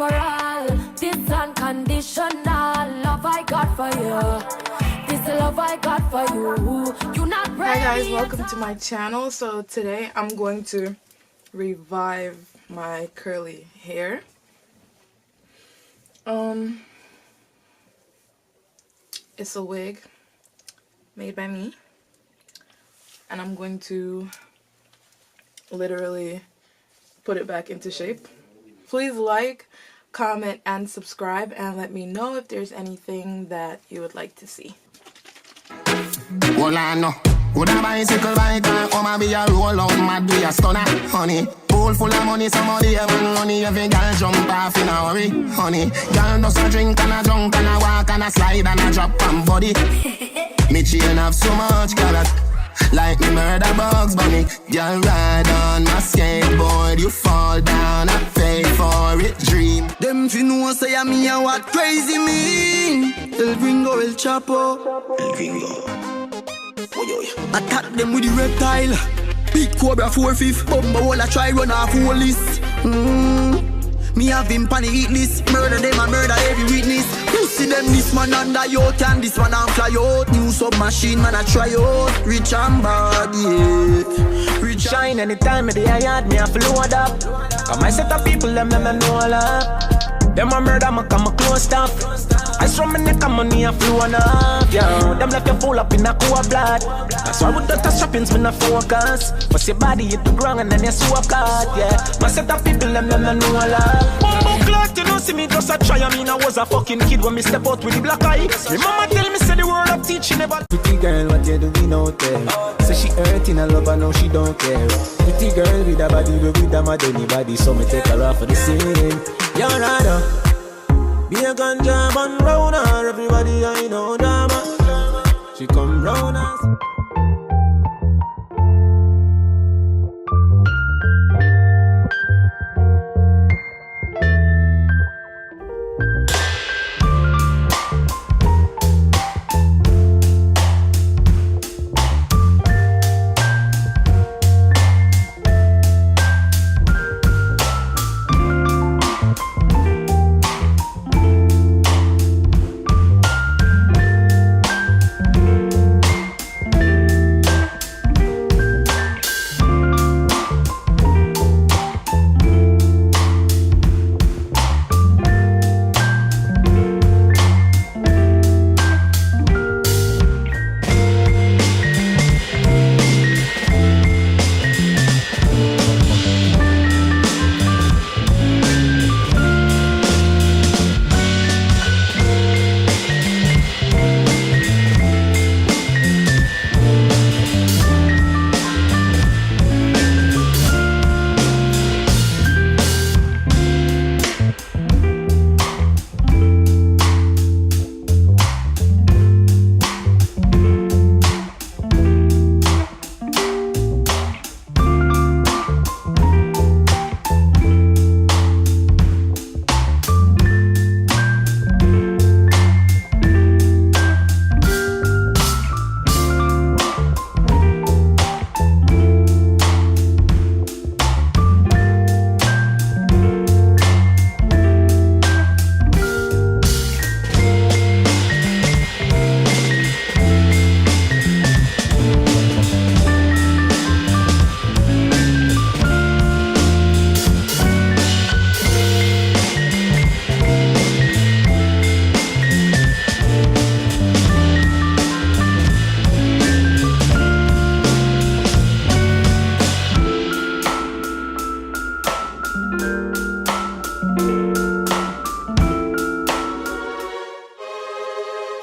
for all. This unconditional love I got for you. This love I got for you. You not ready. Hi guys, welcome to my channel. So today I'm going to revive my curly hair. It's a wig made by me, and I'm going to literally put it back into shape. Please like, comment, and subscribe, and let me know if there's anything that you would like to see. Well, I know. Would a bicycle bike and come be a roll out mad be a stunner, honey. Pool full of money, somebody even money. Every girl jump off in a hurry, honey. Girl does a drink and a drunk and a walk and a slide and a drop and body. Me chain have so much color, like me murder bugs bunny. Girl ride on my skateboard, you fall down, I pay for it, dream. Them fi know say a me a what crazy mean. El Gringo, El Chapo, El Gringo. Attack them with the reptile. Big Cobra 4/5. Bumba wall a try run off whole list. Me have him pan the hit list. Murder them and murder every witness. You see them this man under yacht and this one and fly out. New submachine man a try out. Rich and bad, yeah. Rich shine anytime of the yard me a load up. Cause my set of people them know all up. Them a murder me come a close stuff. I saw my neck and money a flow enough, yeah. Them left you full up in a cool blood. That's why with the strappings me not focus. But your body hit the ground and then you swap card, yeah. My set of people them know a lot. Bumbo clock, you know see me just a try. I mean I was a fucking kid when me step out with the black eye. My mama tell me say the word of teaching never. Pretty girl, what you doing out there? Say she hurting a love, I know she don't care. Pretty girl with a body, with a mad anybody. So me take her off for the scene. You're right. Be a ganja man round her, everybody I know drama. She come round us.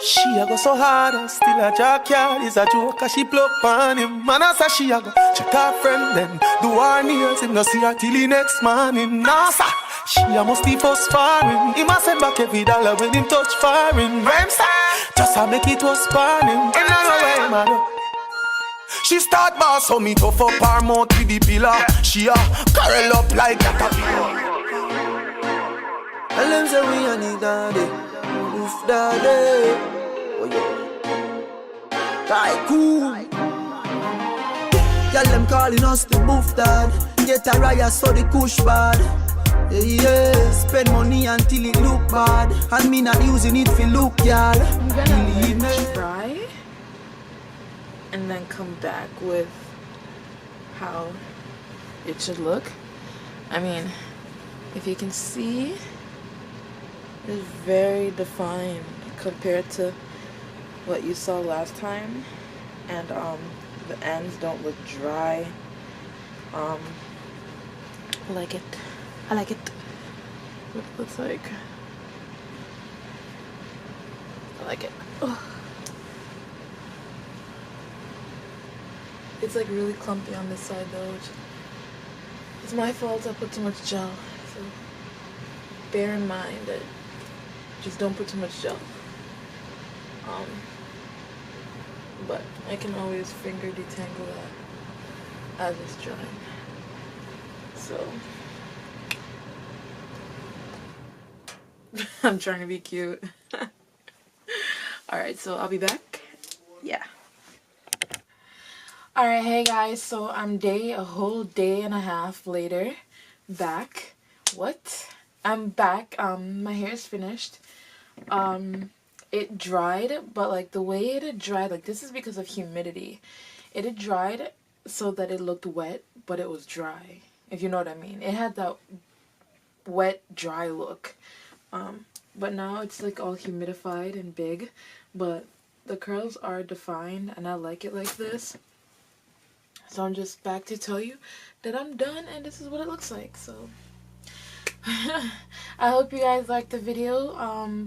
She a go so hard and still a jackyard. Is a joke cause she pluck on him. Man I say she a go check her friend then do her nails. Him no see her till the next morning. Nah sir, she a must be first foreign. He must send back every dollar when him touch foreign. Ramstar, just a make it was sparring. In no way man. She start boss so me tough up her mouth with the pillar. She a curl up like a caterpillar. Tell them say we a need daddy. Oof daddy. Oh yeah. Tycoon. Y'all them calling us the boof dad. Get a riot so the kush bad. Yeah, spend money until it look bad, and me not using it for look, y'all. I'm gonna try and then come back with how it should look. I mean, if you can see, it's very defined compared to what you saw last time, and the ends don't look dry. I like it. I like it. What it looks like. I like it. Ugh. It's like really clumpy on this side though. It's my fault I put too much gel. So bear in mind that just don't put too much gel. But I can always finger detangle that as it's drying. So I'm trying to be cute. Alright, so I'll be back. Yeah. Alright, hey guys, so I'm a whole day and a half later. Back. What? I'm back. My hair is finished. It dried, but like the way it had dried, like this is because of humidity. It had dried so that it looked wet, but it was dry. If you know what I mean. It had that wet, dry look. But now it's like all humidified and big, but the curls are defined and I like it like this. So I'm just back to tell you that I'm done and this is what it looks like. So I hope you guys liked the video.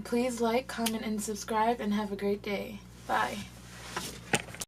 Please like, comment, and subscribe, and have a great day. Bye.